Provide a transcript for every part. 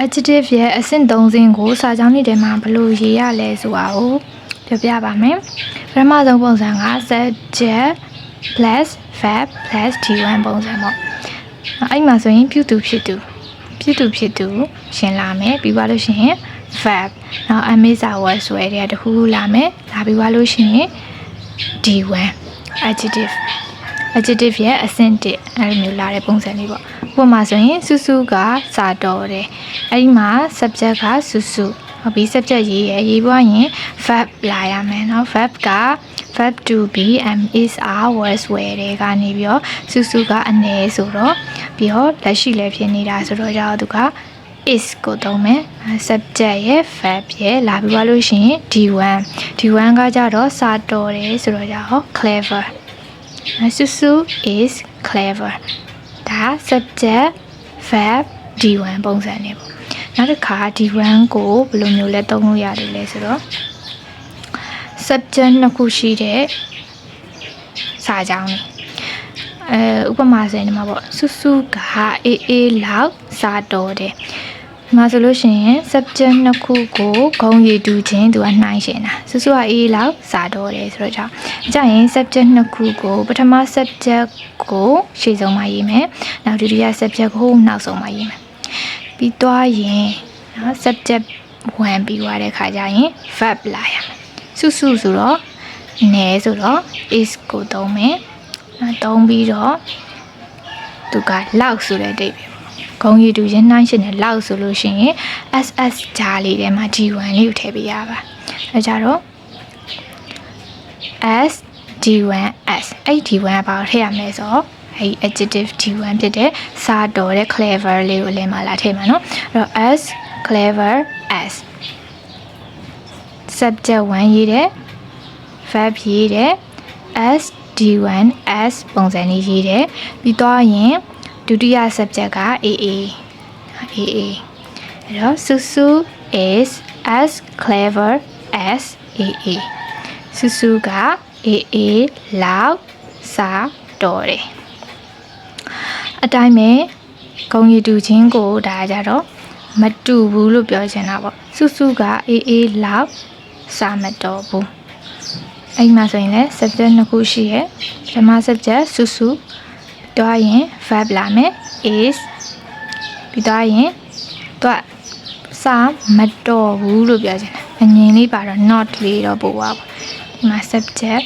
adjective ရဲ့အဆင့်3ဆင့်ကိုစာကြောင်းတွေထဲမှာဘယ်လိုရေးရလဲဆိုတာကိုပြောပြပါမယ်ပထမဆုံးပုံစံက subject plus verb plus d1 ပုံစံပေါ့အဲ့မှာဆိုရင်ပြုသူဖြစ်သူရှင်းလာမယ်ပြီးသွားလို့ရှိရင် verb နောက် amazing word ဆိုရတဲ့တခုခုလာမယ်ဒါပြီးသွားလို့ရှိရင် d1 adjective ရဲ့အဆင့်1အဲ့လိုမျိုးလာတဲ့ပုံစံလေးပေါ့ဥပမာဆိုရင်စုစုကစာတော်တယ်အဲ့ဒီမှာ subject ကစုစုဟုတ်ပြီ subject ရေးပွားရင် verb လာရမယ်เนาะ verb က verb to be is are was were တွေကနေပြီးတော့စုစုကအနေဆိုတော့ပြီးတော့လက်ရှိလည်းဖြစ်နေတာဆိုတော့ကြောက်သူက is ကိုသုံးမယ် subject ရဲ့ verb ရဲ့လာပြီးသွားလို့ရှိရင် d1 ကကြတော့စာတော်တယ်ဆိုတော့ကြောက် clever စုစု is clever ဒါ subject verb d1 ပုံစံနေပေါ့နောက်တစ်ခါ d1 ကိုဘယ်လိုမျိုးလဲသုံးလို့ရတယ်လဲဆိုတော့ subject နှစ်ခုရှိတဲ့စာကြောင်းလေးဥပမာဆိုရင်ဒီမှာပေါ့စုစုကအေးလောက်စာတော်တယ်ဒီမှာဆိုလို့ရှိရင် subject နှစ်ခုကိုဂုံရည်တူခြင်းသူကနှိုင်းရှင်တာစုစုကအေးလောက်စာတော်တယ်ဆိုတော့ကြာရင် subject နှစ်ခုကိုပထမ subject ကိုရှေ့ဆုံးမှာရေးမယ်နောက်ဒုတိယ subject ကိုနောက်ဆုံးမှာရေးမယ်ပြီးသွားရင်နော် subject 1ပြီးသွားတဲ့ခါကျရင် verb လာရမယ်စုစုဆိုတော့နဲဆိုတော့ is ကိုသုံးမယ်သုံးပြီးတော့သူကလောက်ဆိုတဲ့ဒိတ်ပဲဂုံရည်တူချင်းနှိုင်းရှင်တဲ့လောက်ဆိုလို့ရှိရင် ss ဂျာလေးထဲမှာ d1 လေးကိုထည့်ပေးရပါအဲကြတော့ s d1 s အဲ့ d1 ကဘာကိုထည့်ရမလဲဆိုတော့အဲ့ adjective d1 ဖြစ်တဲ့စာတော်တဲ့ clever လေးကိုလည်းမလာထည့်မှာနော်အဲ့တော့ s clever s subject 1ရေးတယ် verb ရေးတယ် s d1 s ပုံစံလေးရေးတယ်ပြီးတော့ရင်ဒုတိယ subject က aa အဲ့တော့စုစု is as clever as aa စုစုက aa လောက်စာတော်တယ်အတိုင်းပဲဂုံရည်တူချင်းကိုဒါကြတော့မတူဘူးလို့ပြောချင်တာပေါ့စုစုက aa လောက်စာမတော်ဘူးအဲ့ဒီမှာဆိုရင်လည်း subject နှစ်ခုရှိရဲ့ပထမ subject စုစုတွားရင် verb လာမယ် is ပြီးတွားရင်သူကစာမတော်ဘူးလို့ပြောချင်တာအငြင်းလေးပါတော့ not လေးတော့ပို့ပါပေါ့ဒီမှာ subject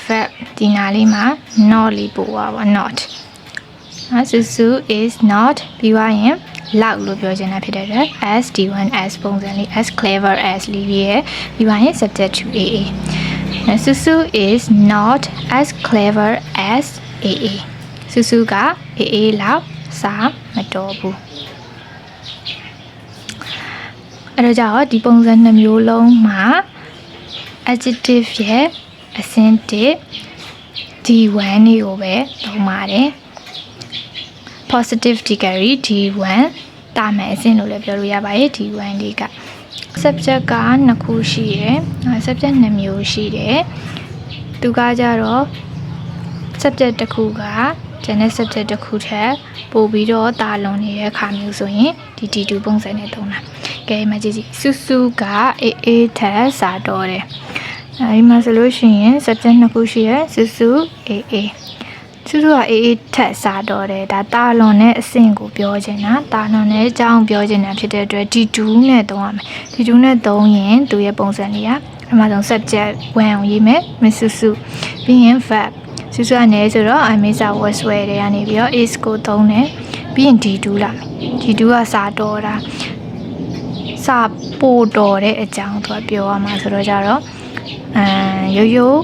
verb ဒီနာလေးမှာ not လေးပို့ပါပေါ့ not စုစု is not ပြီးသွားရင်လောက်လို့ပြောချင်တာဖြစ်တဲ့အတွက် as d1 as ပုံစံလေး as clever as လေးရဲ့ပြီးသွားရင် subject to aaစုစု is not as clever as aa စုစုက aa လောက်စာမတော်ဘူးအဲ့တော့ကြောင့်ဒီပုံစံနှမျိုးလုံးမှာ adjective ရဲ့အဆင့်1 d1 တွေကိုပဲသုံးပါတယ် positive degree d1 တာမယ်အဆင့်လို့လည်းပြောလို့ရပါတယ် d1 လေးက subject ကနှစ်ခုရှိတယ် subject 2မျိုးရှိတယ်သူကကြတော့ subject တစ်ခုကကျန်တဲ့ subject တစ်ခုထက်ပိုပြီးတော့တာလွန်နေတဲ့အခါမျိုးဆိုရင်ဒီ d2 ပုံစံနဲ့သုံးတာကဲမကြည့်ကြည့်စုစုကအေးထက်စာတော်တယ်အဲဒီမှာဆိုလို့ရှိရင် subject နှစ်ခုရှိတယ်စုစုအေးစုစုကအေးထက်စာတော်တယ်ဒါတာလွန်တဲ့အဆင့်ကိုပြောချင်တာတာလွန်တဲ့အကြောင်းပြောချင်တာဖြစ်တဲ့အတွက် d2 နဲ့သုံးရမယ် d2 နဲ့သုံးရင်သူရဲ့ပုံစံလေးကပထမဆုံး subject 1အောင်ရေးမယ်မစုစုပြီးရင် verb စုစုအနေဆိုတော့ amazing was were တွေကနေပြီးတော့ is ကိုသုံးတယ်ပြီးရင် d2 လာမယ် d2 ကစာတော်တာစာပို့တော်တဲ့အကြောင်းသူကပြောရမှာဆိုတော့ကြတော့ရိုးရိုး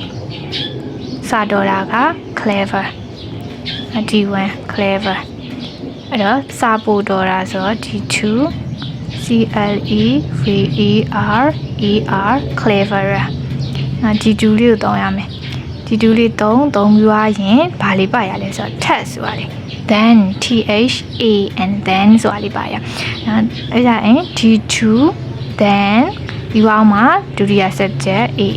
စာတော်တာက clever d1 clever အဲ့တော့စာပို့တော်တာဆိုတော့ d2 clever clever d2 လေးကိုသုံးရမယ်d2 လေးသုံးပြီးွားရင်ဘာလေးပါရလဲဆိုတော့ test ဆိုတာလေ then and then ဆိုတာလေးပါရအဲ့ဒါရင် d2 then ပြီးွားမှာဒုတိယ subject aa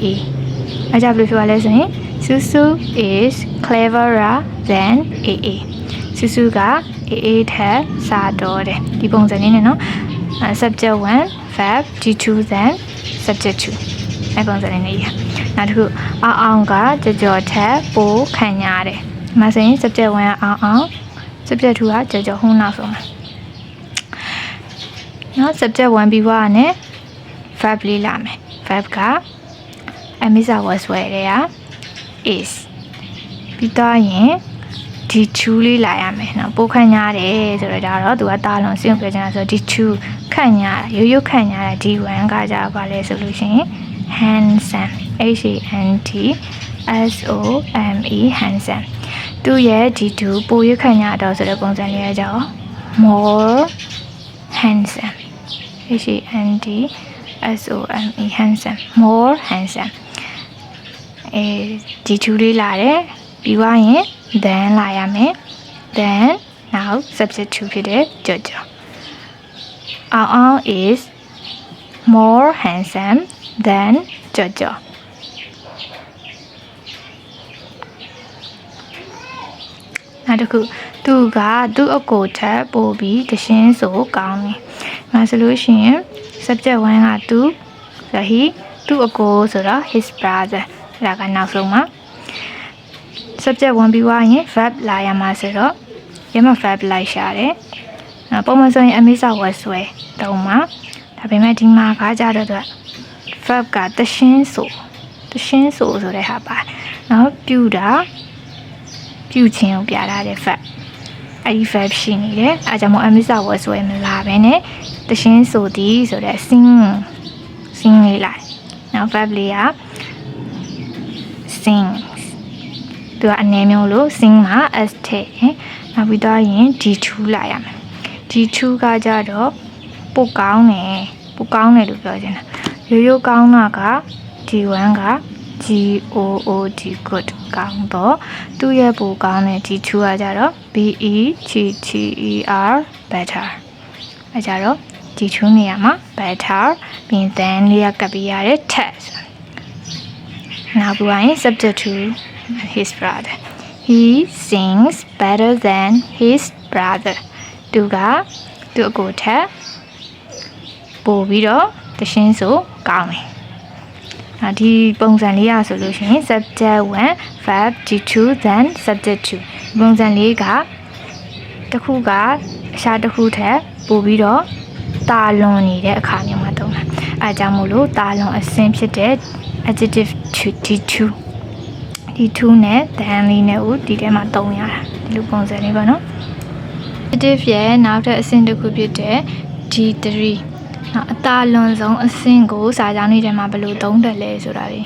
အဲ့ဒါဘယ်လိုပြောရလဲဆိုရင် Susu is cleverer than aa စုစုက အေးထက်စားတော့တယ်ဒီပုံစံလေးနဲ့နော် subject 1 verb G2 then subject 2အဲ့ပုံစံလေးနဲ့ရနောက်တစ်ခုအောင်ကကြော်ထက်ပိုခံရတယ်ဒီမှာဆိုရင် subject 1ကအောင် subject 2ကကြော်ဟိုးနောက်ဆုံးမှာနော် subject 1ပြီးွားနဲ့ verb လေးလာမယ် verb ကအမိစာ was ဝယ်တဲ့က is ပြီးတော့ရင်ဒီ2လေးလာရမယ်နော်ပိုခန့်ရတယ်ဆိုတော့ဒါတော့သူကတာလွန်စင်ပြောချင်တာဆိုတော့ဒီ2ခန့်ရတာရိုးခန့်ရတာဒီ1ကကြပါလဲဆိုလို့ရှိရင် handsome h a n d s o m e handsome သူရဲ့ဒီ2ပိုရွခန့်ရတော့ဆိုတဲ့ပုံစံလေးရကြအောင် more handsome h a n d s o m e handsome more handsome ဒီ2လေးလာတယ်ပြီးွားရင် then လာရမယ် then now subject 2ဖြစ်တဲ့ကြော်အောင် is more handsome than ကြော်နောက်တစ်ခုသူကသူ့အကိုထက်ပိုပြီးတရှင်းဆိုကောင်းတယ်။ဒါဆိုလို့ရှိရင် subject 1ကသူဆို he သူ့အကိုဆိုတော့ his brother ဒါကနောက်ဆုံးမှာsubject 1ပြီးွားရင် verb လာရမှာဆိုတော့ရမ verb လိုက်ရှာတယ်။ပုံမှန်ဆိုရင်အမိစာ was ဆွဲတုံးမှာဒါပေမဲ့ဒီမှာကကြတော့ verb ကတရှင်းဆိုဆိုတဲ့ဟာပါ။နော်ပြုခြင်းကိုပြတာတဲ့ verb အဲ့ဒီ verb ရှိနေတယ်။အဲကြောင့်မို့အမိစာ was ဆွဲမလာဘဲနဲ့တရှင်းဆိုသည်ဆိုတဲ့ sing လေးလိုက်။နောက် verb လေးက singသူကအနည်းမျိုးလို့ sing မှာ s ထည့်တယ်။နောက်ပြီးတော့ရင် d2 လာရမယ်။ d2 ကကြတော့ပိုကောင်းတယ်လို့ပြောချင်တာ။ရိုးကောင်းတာက d1 က good ကောင်းတော့သူ့ရဲ့ပိုကောင်းတဲ့ d2 ကကြတော့ better better အဲကြတော့ d2 နေရာမှာ better ပြီး then လေးကကပ်ပြီးရတဲ့ test နောက်ပြီးရင် subject 2 his brother he sings better than his brother သူကသူ့အကိုထက်ပိုပြီးတော့တရှင်းဆိုကောင်းတယ်ဒီပုံစံလေးရဆိုလို့ရှိရင် subject 1 verb G2 then subject 2ပုံစံလေးကတစ်ခုကအရှာတစ်ခုထက်ပိုပြီးတော့တာလွန်နေတဲ့အခါမျိုးမှာသုံးတာအဲကြောင့်မို့လို့တာလွန်အဆင့်ဖြစ်တဲ့ adjective D2 နဲ့ then လေးနဲ့ကိုဒီထဲမှာသုံးရတာဒီလိုပုံစံလေးပေါ့နော် adjective ရဲ့နောက်ထပ်အဆင့်တစ်ခုဖြစ်တဲ့ D3 နော်အတာလွန်ဆုံးအဆင့်ကိုစာကြောင်းလေးထဲမှာဘယ်လိုသုံးတယ်လဲဆိုတာလေ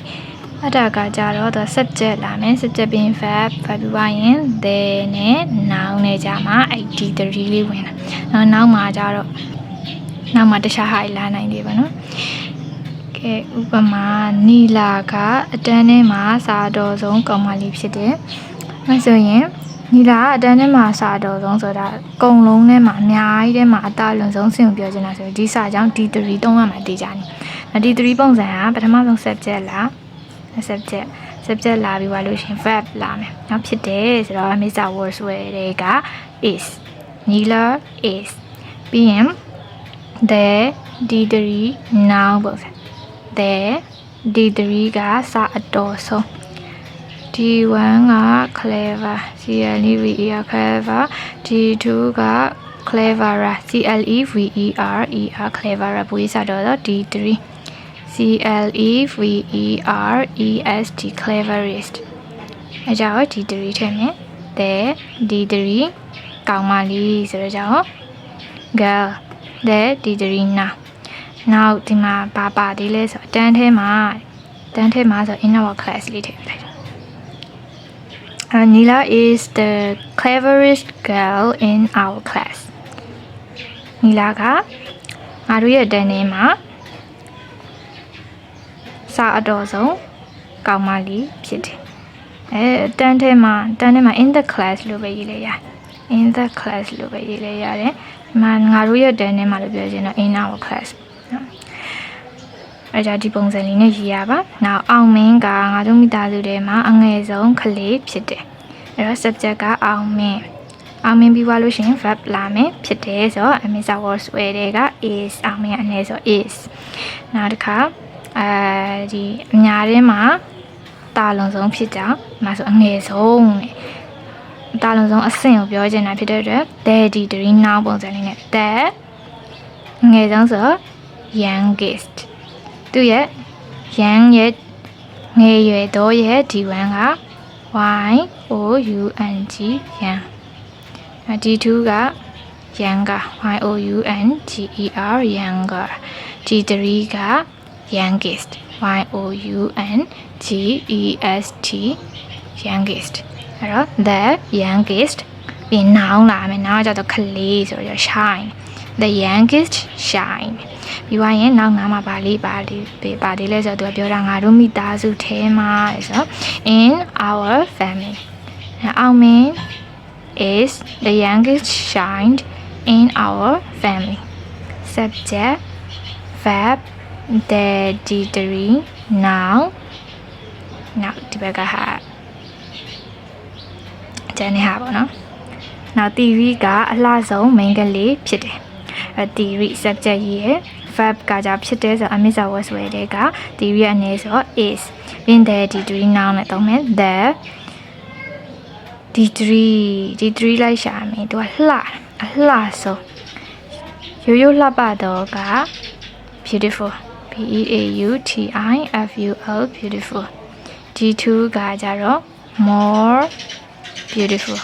အတာကကြတော့ subject လာမယ် subject ပြီး verb ပြီးပါရင် they နဲ့ noun နဲ့ကြမှာအဲ့ D3 လေးဝင်တာနောက်မှာကြတော့နောက်မှာတခြားဟာလာနိုင်တယ်ပေါ့နော်ကဲဥပမာနီလာကအတန်းထဲမှာစာတော်ဆုံးကောင်မလေးဖြစ်တယ်။အဲဆိုရင်နီလာကအတန်းထဲမှာစာတော်ဆုံးဆိုတာအကုန်လုံးထဲမှာအများကြီးထဲမှာအတာလွန်ဆုံးဆင့်ကိုပြောချင်တာဆိုရင်ဒီစာကြောင့် D3 သုံးရမှာတေးကြတယ်။ D3 ပုံစံကပထမဆုံး subject လာ subject လာပြီးသွားလို့ရှိရင် verb လာမယ်။နောက်ဖြစ်တယ်ဆိုတော့ Mr. Words ဝယ်တဲ့က is Nila is ပြီးရင် the D3 noun ပေါ့။ there D3 ကစာအတော်ဆုံး D1 က clever clever clever D2 က cleverer clever cleverer ပွေးစာတော့ D3 cleverest cleverest အဲကြောင့် D3 ထည့်မယ် there D3 ကောင်မလေးဆိုတော့ကြောင့် girl there D3 နောက်ဒီမှာပါသေးလဲဆိုတန်းထဲမှာဆို in our class လေးထည့်လိုက်Nila is the cleverest girl in our class Nila ကငါတို့ရဲ့တန်းထဲမှာစာအတော်ဆုံးကောင်မလေးဖြစ်တယ်တန်းထဲမှာ in the class လို့ပဲရေးလိုက်ရတယ် in the class လို့ပဲရေးလိုက်ရတယ်ဒီမှာငါတို့ရဲ့တန်းထဲမှာလို့ပြောချင်တော့ in our classအဲကြောင့်ဒီပုံစံလေးနဲ့ရေးရပါနောက်အောင်မင်းကငါတို့မိသားစုထဲမှာအငယ်ဆုံးကလေးဖြစ်တယ်အဲ့တော့ subject ကအောင်မင်း အောင်မြင်ပြီးသွားလို့ရှိရင် verb လာမယ်ဖြစ်တယ်ဆိုတော့ MSA was ဝယ်တဲ့က is အောင်မြင်အနေဆို is နောက်တစ်ခါဒီအများထဲမှာတာလွန်ဆုံးဖြစ်ကြောင်းဒီမှာဆိုအငယ်ဆုံးတာလွန်ဆုံးအဆင့်ကိုပြောချင်တာဖြစ်တဲ့အတွက် the three noun ပုံစံလေးနဲ့ the ငယ်ဆုံးဆို youngest သူရဲ့ young ရဲ့ငယ်ရွယ်တော့ရဲ့ D1 က y o u n g young D2 က younger y o u n g e r younger D3 က youngest y o u n g e s t youngest အဲ့တော့ the youngest ပြီး noun လာမယ် noun ကျတော့ကလေးဆိုတော့ shine the youngest shine ပြီးသွားရင်နောက်နားမှာပါလေးလဲဆိုတော့သူကပြောတာငါတို့မိသားစုထဲမှာဆိုတော့ in our family အောင်မင်း is the youngest child in our family subject verb the D3 noun နောက်ဒီဘက်ကဟာကျန်နေဟာပေါ့နော်နောက် theory ကအလှဆုံး main ကလေးဖြစ်တယ်theory subject ရဲ့ verb ကကြဖြစ်တဲ့ဆိုအမိစာဝတ်ဆွဲတဲ့က theory ရဲ့အနေဆို is ပြီးတဲ့ D3 noun နဲ့သုံးမယ် the D3 လိုက်ရှာမယ်သူကလှအလှဆုံးရိုးလှပတော့က beautiful B E A U T I F U L beautiful D2 ကကြတော့ more beautiful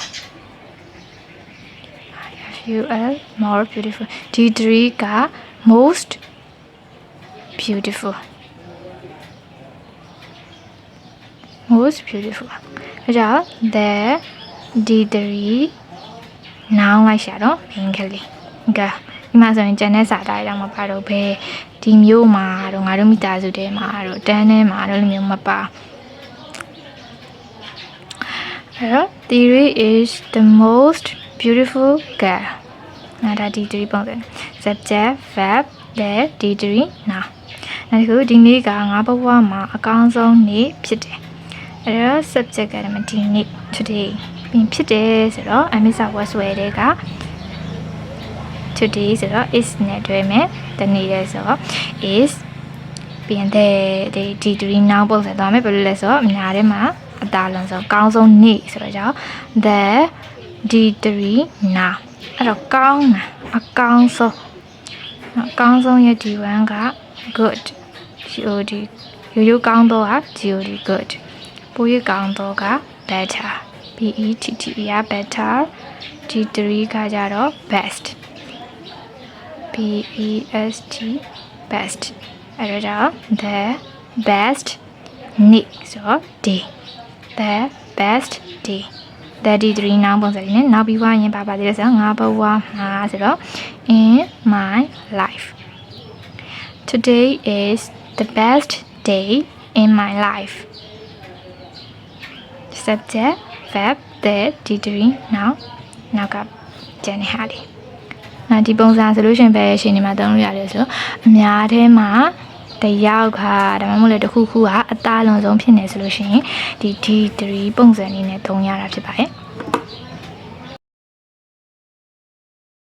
F-U-L more beautiful D3 က most beautifulအဲကြောင့် the D3 noun လိုက်ရှာတော့ main ကလေးကဒီမှာဆိုရင်ကျန်တဲ့စာသားတွေတော့မပါတော့ဘဲဒီမျိုးမှာတော့ငါတို့မိသားစုထဲမှာတော့တန်းထဲမှာတော့လိုမျိုးမပါtheory is the most beautiful girl နာဒါ D3 ပုံစံ subject verb the D3 now နောက်တစ်ခုဒီနေ့ကငါဘဝမှာအကောင်းဆုံးနေ့ဖြစ်တယ်အဲ့တော့ subject ကလည်းဒီနေ့ today ပြင်ဖြစ်တယ်ဆိုတော့ amisa was ဝယ်တဲ့က today ဆိုတော့ is နဲ့တွဲမယ်တနေ့လဲဆိုတော့ is ပြင်တဲ့ဒီ D3 now ပုံစံသွားမယ်ဘယ်လိုလဲဆိုတော့အများထဲမှာအတားလုံးဆုံးကောင်းဆုံးနေ့ဆိုတော့ကြောင့် the D3 now အဲ့တော့ကောင်းတာအကောင်းဆုံးရဲ့ D1 က good God ရိုးကောင်းတော့က God good ပိုရကောင်းတော့က better BETTER better D3 ကကြတော့ best BEST best အဲ့တော့ the best day ဆို day the best day the D3 noun ပုံစံနဲ့နောက်ပြီးွားရင်ပါသေးလဲဆိုတော့ငါဘဝမှာဆိုတော့ in my life today is the best day in my life subject verb the D3 noun နောက်ကကျန်နေဟာလေးဒီပုံစံဆိုလို့ရှင်ပဲရှင်ဒီမှာသုံးလို့ရတယ်ဆိုအများထဲမှာတယောက်ကဒါမှမဟုတ်လေတစ်ခုခုကအသားလွန်ဆုံးဖြစ်နေဆိုလို့ရှိရင်ဒီ D3 ပုံစံလေးနဲ့သုံးရတာဖြစ်ပါတယ်